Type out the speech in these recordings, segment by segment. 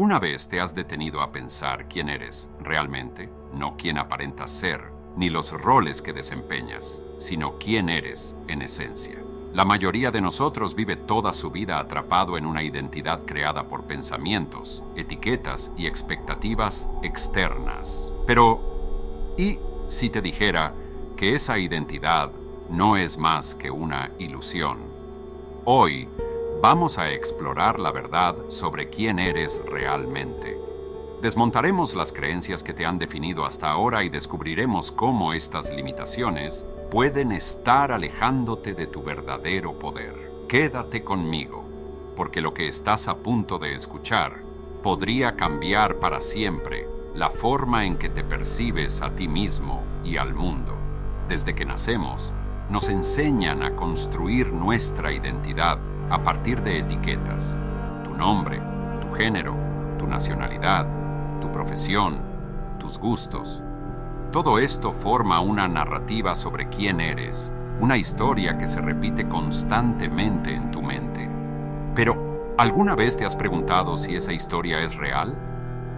¿Alguna vez te has detenido a pensar quién eres realmente? No quién aparentas ser, ni los roles que desempeñas, sino quién eres en esencia. La mayoría de nosotros vive toda su vida atrapado en una identidad creada por pensamientos, etiquetas y expectativas externas. Pero, ¿y si te dijera que esa identidad no es más que una ilusión? Hoy vamos a explorar la verdad sobre quién eres realmente. Desmontaremos las creencias que te han definido hasta ahora y descubriremos cómo estas limitaciones pueden estar alejándote de tu verdadero poder. Quédate conmigo, porque lo que estás a punto de escuchar podría cambiar para siempre la forma en que te percibes a ti mismo y al mundo. Desde que nacemos, nos enseñan a construir nuestra identidad a partir de etiquetas. Tu nombre, tu género, tu nacionalidad, tu profesión, tus gustos. Todo esto forma una narrativa sobre quién eres, una historia que se repite constantemente en tu mente. Pero, ¿alguna vez te has preguntado si esa historia es real?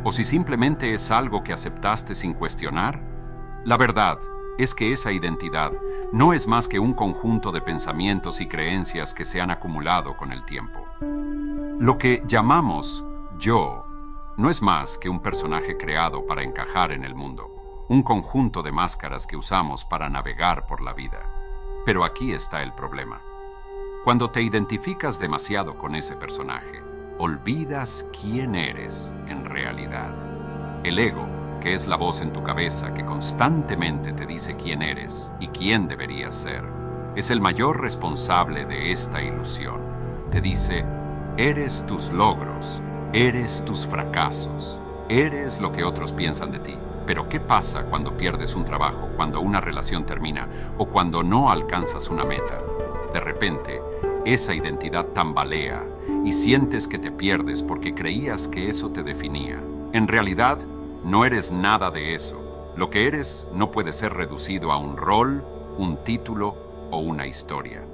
¿O si simplemente es algo que aceptaste sin cuestionar? La verdad es que esa identidad no es más que un conjunto de pensamientos y creencias que se han acumulado con el tiempo. Lo que llamamos yo no es más que un personaje creado para encajar en el mundo, un conjunto de máscaras que usamos para navegar por la vida. Pero aquí está el problema. Cuando te identificas demasiado con ese personaje, olvidas quién eres en realidad. El ego, que es la voz en tu cabeza que constantemente te dice quién eres y quién deberías ser, es el mayor responsable de esta ilusión. Te dice, eres tus logros, eres tus fracasos, eres lo que otros piensan de ti. Pero ¿qué pasa cuando pierdes un trabajo, cuando una relación termina o cuando no alcanzas una meta? De repente, esa identidad tambalea y sientes que te pierdes porque creías que eso te definía. En realidad, no eres nada de eso. Lo que eres no puede ser reducido a un rol, un título o una historia.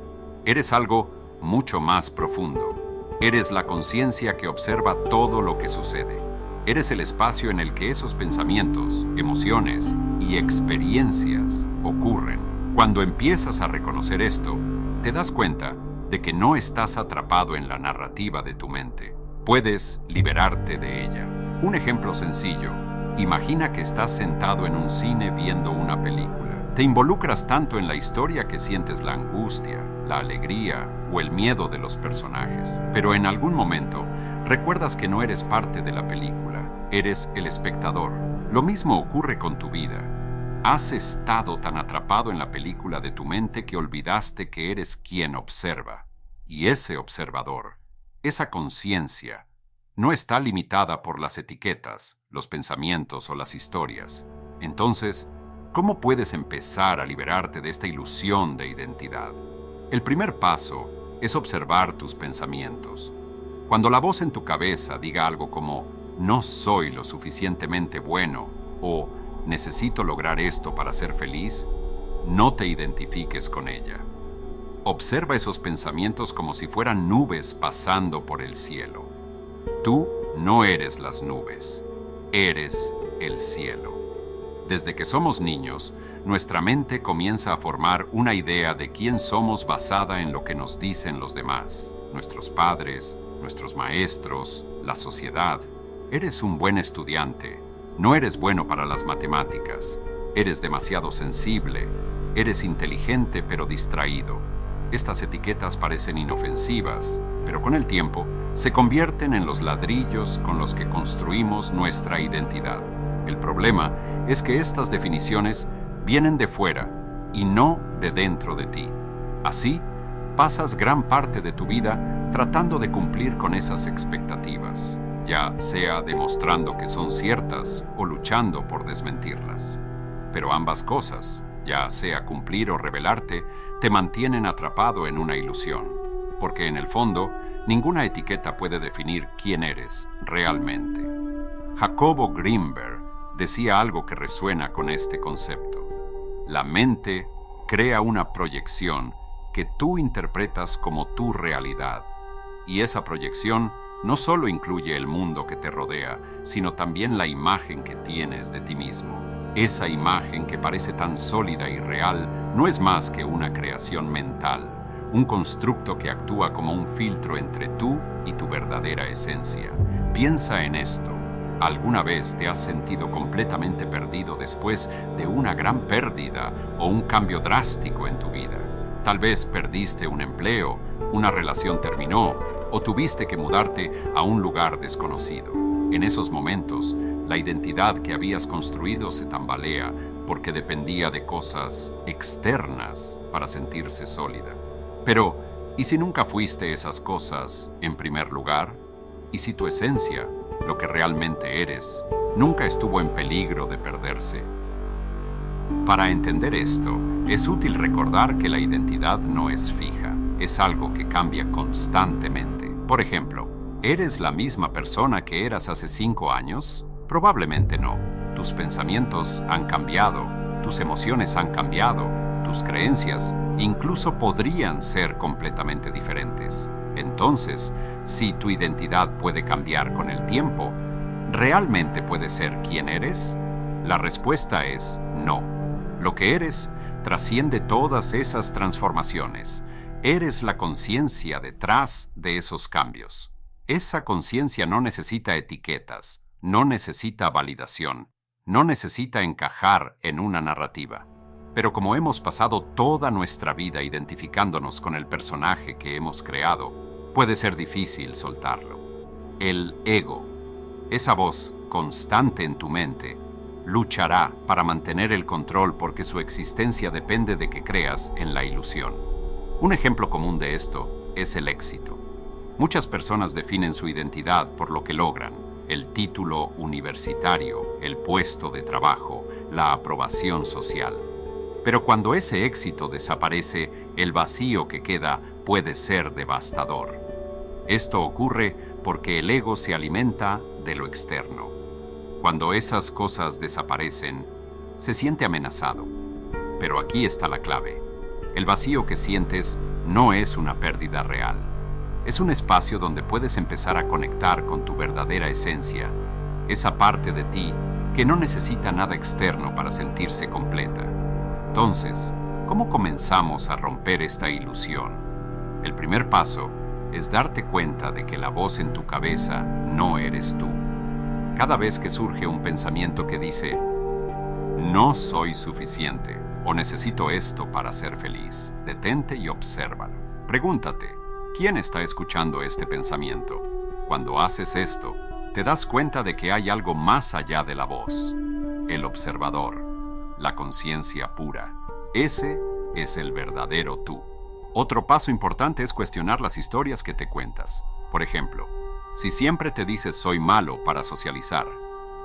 Eres algo mucho más profundo. Eres la conciencia que observa todo lo que sucede. Eres el espacio en el que esos pensamientos, emociones y experiencias ocurren. Cuando empiezas a reconocer esto, te das cuenta de que no estás atrapado en la narrativa de tu mente. Puedes liberarte de ella. Un ejemplo sencillo. Imagina que estás sentado en un cine viendo una película. Te involucras tanto en la historia que sientes la angustia, la alegría o el miedo de los personajes. Pero en algún momento, recuerdas que no eres parte de la película, eres el espectador. Lo mismo ocurre con tu vida. Has estado tan atrapado en la película de tu mente que olvidaste que eres quien observa. Y ese observador, esa conciencia, no está limitada por las etiquetas, los pensamientos o las historias. Entonces, ¿cómo puedes empezar a liberarte de esta ilusión de identidad? El primer paso es observar tus pensamientos. Cuando la voz en tu cabeza diga algo como «no soy lo suficientemente bueno» o «necesito lograr esto para ser feliz», no te identifiques con ella. Observa esos pensamientos como si fueran nubes pasando por el cielo. Tú no eres las nubes, eres el cielo. Desde que somos niños, nuestra mente comienza a formar una idea de quién somos basada en lo que nos dicen los demás, nuestros padres, nuestros maestros, la sociedad. Eres un buen estudiante, no eres bueno para las matemáticas, eres demasiado sensible, eres inteligente pero distraído. Estas etiquetas parecen inofensivas, pero con el tiempo se convierten en los ladrillos con los que construimos nuestra identidad. El problema es que estas definiciones vienen de fuera y no de dentro de ti. Así, pasas gran parte de tu vida tratando de cumplir con esas expectativas, ya sea demostrando que son ciertas o luchando por desmentirlas. Pero ambas cosas, ya sea cumplir o rebelarte, te mantienen atrapado en una ilusión, porque en el fondo, ninguna etiqueta puede definir quién eres realmente. Jacobo Grinberg decía algo que resuena con este concepto. La mente crea una proyección que tú interpretas como tu realidad, y esa proyección no solo incluye el mundo que te rodea, sino también la imagen que tienes de ti mismo. Esa imagen que parece tan sólida y real no es más que una creación mental, un constructo que actúa como un filtro entre tú y tu verdadera esencia. Piensa en esto. ¿Alguna vez te has sentido completamente perdido después de una gran pérdida o un cambio drástico en tu vida? Tal vez perdiste un empleo, una relación terminó o tuviste que mudarte a un lugar desconocido. En esos momentos, la identidad que habías construido se tambalea porque dependía de cosas externas para sentirse sólida. Pero, ¿y si nunca fuiste esas cosas en primer lugar? ¿Y si tu esencia, lo que realmente eres, nunca estuvo en peligro de perderse? Para entender esto, es útil recordar que la identidad no es fija, es algo que cambia constantemente. Por ejemplo, ¿eres la misma persona que eras hace 5 años? Probablemente no. Tus pensamientos han cambiado, tus emociones han cambiado, tus creencias incluso podrían ser completamente diferentes. Entonces, si tu identidad puede cambiar con el tiempo, ¿realmente puedes ser quien eres? La respuesta es no. Lo que eres trasciende todas esas transformaciones. Eres la conciencia detrás de esos cambios. Esa conciencia no necesita etiquetas, no necesita validación, no necesita encajar en una narrativa. Pero como hemos pasado toda nuestra vida identificándonos con el personaje que hemos creado, puede ser difícil soltarlo. El ego, esa voz constante en tu mente, luchará para mantener el control porque su existencia depende de que creas en la ilusión. Un ejemplo común de esto es el éxito. Muchas personas definen su identidad por lo que logran: el título universitario, el puesto de trabajo, la aprobación social. Pero cuando ese éxito desaparece, el vacío que queda puede ser devastador. Esto ocurre porque el ego se alimenta de lo externo. Cuando esas cosas desaparecen, se siente amenazado. Pero aquí está la clave. El vacío que sientes no es una pérdida real. Es un espacio donde puedes empezar a conectar con tu verdadera esencia, esa parte de ti que no necesita nada externo para sentirse completa. Entonces, ¿cómo comenzamos a romper esta ilusión? El primer paso es darte cuenta de que la voz en tu cabeza no eres tú. Cada vez que surge un pensamiento que dice, no soy suficiente o necesito esto para ser feliz, detente y obsérvalo. Pregúntate, ¿quién está escuchando este pensamiento? Cuando haces esto, te das cuenta de que hay algo más allá de la voz. El observador, la conciencia pura. Ese es el verdadero tú. Otro paso importante es cuestionar las historias que te cuentas. Por ejemplo, si siempre te dices soy malo para socializar,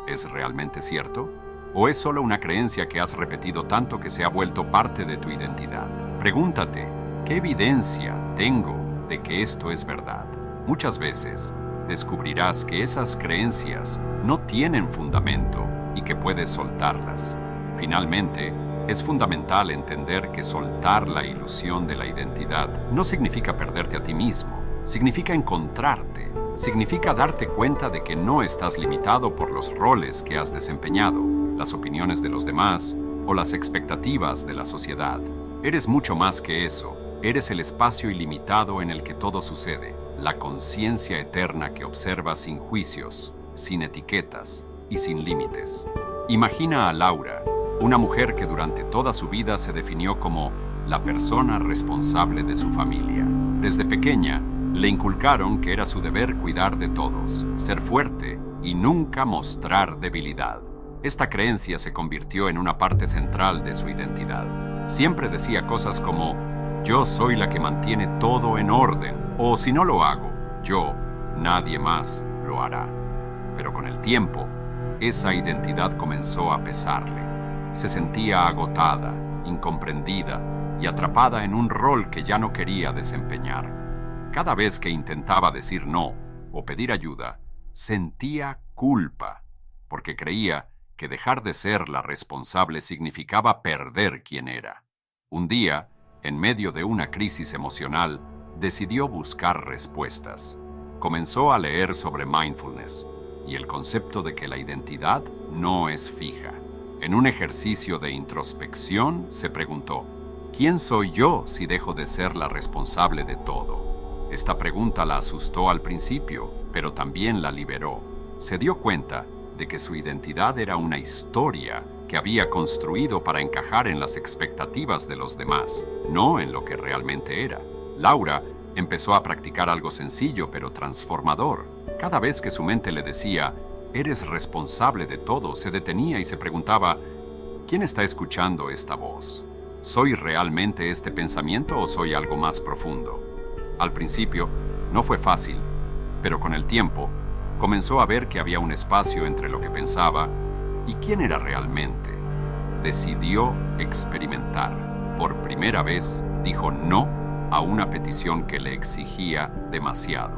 ¿es realmente cierto? ¿O es solo una creencia que has repetido tanto que se ha vuelto parte de tu identidad? Pregúntate, ¿qué evidencia tengo de que esto es verdad? Muchas veces descubrirás que esas creencias no tienen fundamento y que puedes soltarlas. Finalmente, es fundamental entender que soltar la ilusión de la identidad no significa perderte a ti mismo, significa encontrarte, significa darte cuenta de que no estás limitado por los roles que has desempeñado, las opiniones de los demás o las expectativas de la sociedad. Eres mucho más que eso, eres el espacio ilimitado en el que todo sucede, la conciencia eterna que observa sin juicios, sin etiquetas y sin límites. Imagina a Laura, una mujer que durante toda su vida se definió como la persona responsable de su familia. Desde pequeña, le inculcaron que era su deber cuidar de todos, ser fuerte y nunca mostrar debilidad. Esta creencia se convirtió en una parte central de su identidad. Siempre decía cosas como, yo soy la que mantiene todo en orden, o si no lo hago, yo, nadie más lo hará. Pero con el tiempo, esa identidad comenzó a pesarle. Se sentía agotada, incomprendida y atrapada en un rol que ya no quería desempeñar. Cada vez que intentaba decir no o pedir ayuda, sentía culpa, porque creía que dejar de ser la responsable significaba perder quien era. Un día, en medio de una crisis emocional, decidió buscar respuestas. Comenzó a leer sobre mindfulness y el concepto de que la identidad no es fija. En un ejercicio de introspección se preguntó, ¿quién soy yo si dejo de ser la responsable de todo? Esta pregunta la asustó al principio, pero también la liberó. Se dio cuenta de que su identidad era una historia que había construido para encajar en las expectativas de los demás, no en lo que realmente era. Laura empezó a practicar algo sencillo pero transformador. Cada vez que su mente le decía, eres responsable de todo, se detenía y se preguntaba, ¿quién está escuchando esta voz? ¿Soy realmente este pensamiento o soy algo más profundo? Al principio, no fue fácil, pero con el tiempo, comenzó a ver que había un espacio entre lo que pensaba y quién era realmente. Decidió experimentar. Por primera vez, dijo no a una petición que le exigía demasiado.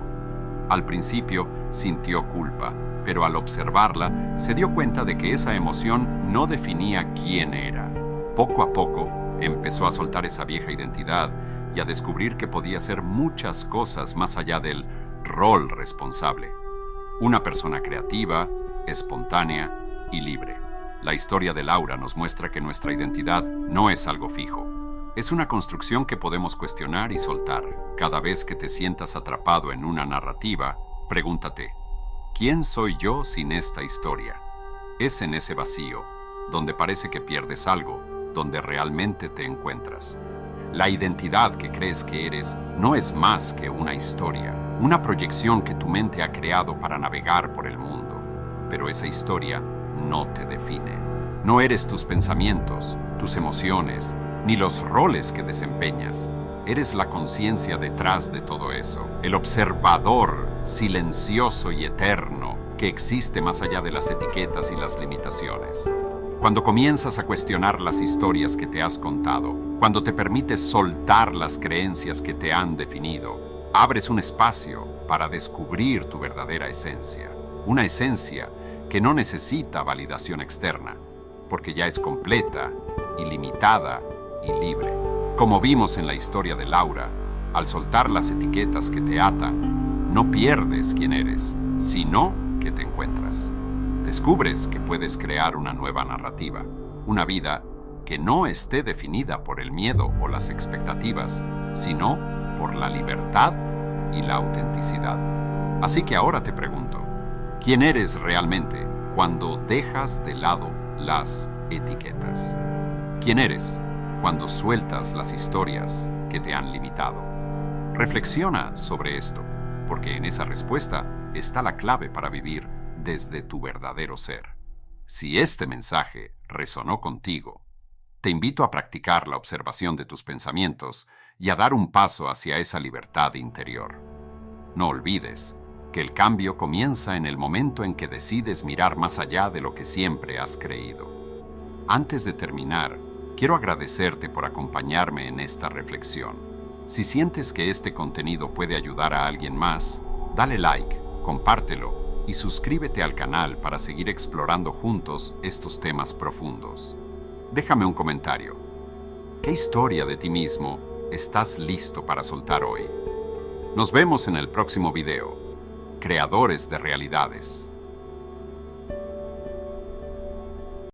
Al principio, sintió culpa, pero al observarla, se dio cuenta de que esa emoción no definía quién era. Poco a poco, empezó a soltar esa vieja identidad y a descubrir que podía hacer muchas cosas más allá del rol responsable. Una persona creativa, espontánea y libre. La historia de Laura nos muestra que nuestra identidad no es algo fijo. Es una construcción que podemos cuestionar y soltar. Cada vez que te sientas atrapado en una narrativa, pregúntate, ¿quién soy yo sin esta historia? Es en ese vacío, donde parece que pierdes algo, donde realmente te encuentras. La identidad que crees que eres no es más que una historia, una proyección que tu mente ha creado para navegar por el mundo. Pero esa historia no te define. No eres tus pensamientos, tus emociones, ni los roles que desempeñas. Eres la conciencia detrás de todo eso, el observador silencioso y eterno que existe más allá de las etiquetas y las limitaciones. Cuando comienzas a cuestionar las historias que te has contado, cuando te permites soltar las creencias que te han definido, abres un espacio para descubrir tu verdadera esencia. Una esencia que no necesita validación externa, porque ya es completa, ilimitada y libre. Como vimos en la historia de Laura, al soltar las etiquetas que te atan, no pierdes quién eres, sino que te encuentras. Descubres que puedes crear una nueva narrativa, una vida que no esté definida por el miedo o las expectativas, sino por la libertad y la autenticidad. Así que ahora te pregunto, ¿quién eres realmente cuando dejas de lado las etiquetas? ¿Quién eres cuando sueltas las historias que te han limitado? Reflexiona sobre esto, porque en esa respuesta está la clave para vivir desde tu verdadero ser. Si este mensaje resonó contigo, te invito a practicar la observación de tus pensamientos y a dar un paso hacia esa libertad interior. No olvides que el cambio comienza en el momento en que decides mirar más allá de lo que siempre has creído. Antes de terminar, quiero agradecerte por acompañarme en esta reflexión. Si sientes que este contenido puede ayudar a alguien más, dale like, compártelo y suscríbete al canal para seguir explorando juntos estos temas profundos. Déjame un comentario. ¿Qué historia de ti mismo estás listo para soltar hoy? Nos vemos en el próximo video. Creadores de realidades.